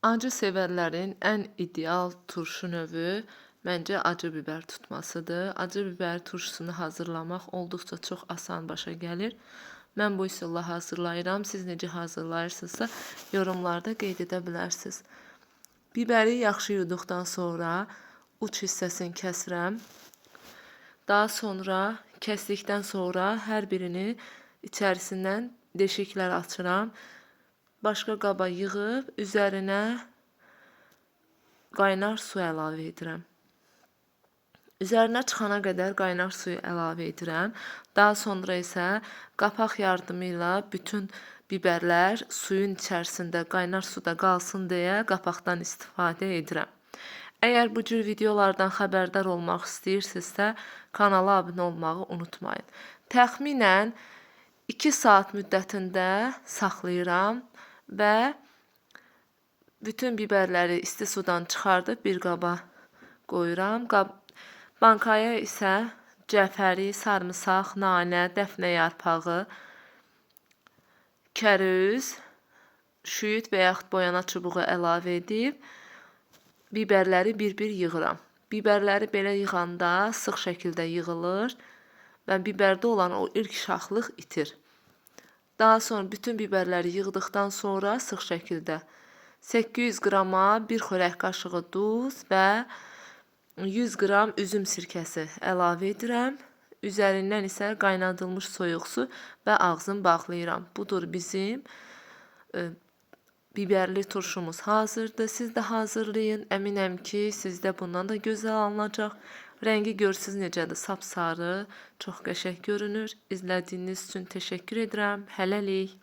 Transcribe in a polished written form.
Acı sevərlərin ən ideal turşu növü məncə acı biber tutmasıdır. Acı biber turşusunu hazırlamaq olduqca çox asan başa gəlir. Mən bu üsulla hazırlayıram. Siz necə hazırlayırsınızsa yorumlarda qeyd edə bilərsiniz. Biberi yaxşı yuduqdan sonra uç hissəsini kəsirəm. Daha sonra kəsdikdən sonra hər birini içərisindən deşiklər açıram. Başqa qaba yığıb üzərinə qaynar su əlavə edirəm. Üzərinə çıxana qədər qaynar suyu əlavə edirəm. Daha sonra isə qapaq yardımı ilə bütün biberlər suyun içərisində qaynar suda qalsın deyə qapaqdan istifadə edirəm. Əgər bu cür videolardan xəbərdar olmaq istəyirsinizsə, kanala abunə olmağı unutmayın. Təxminən 2 saat müddətində saxlayıram və bütün biberləri isti sudan çıxardıb bir qaba qoyuram. Bankaya isə cəfəri, sarımsaq, nanə, dəfnə yarpağı, kərüz, şüyüd və yaxud boyana çubuğu əlavə edib biberləri bir-bir yığıram. Biberləri belə yığanda sıx şəkildə yığılır və biberdə olan o ilk şaxlıq itir. Daha sonra bütün biberləri yığdıqdan sonra sıx şəkildə 800 qrama 1 xörək qaşığı duz və 100 qram üzüm sirkəsi əlavə edirəm. Üzərindən isə qaynadılmış soyuq su və ağzını bağlayıram. Budur bizim biberli turşumuz hazırdır. Siz də hazırlayın. Əminəm ki, sizdə bundan da gözəl alınacaq. Rəngi görsünüz necədir? Sapsarı, çox qəşəng görünür. İzlədiyiniz üçün təşəkkür edirəm. Hələlik.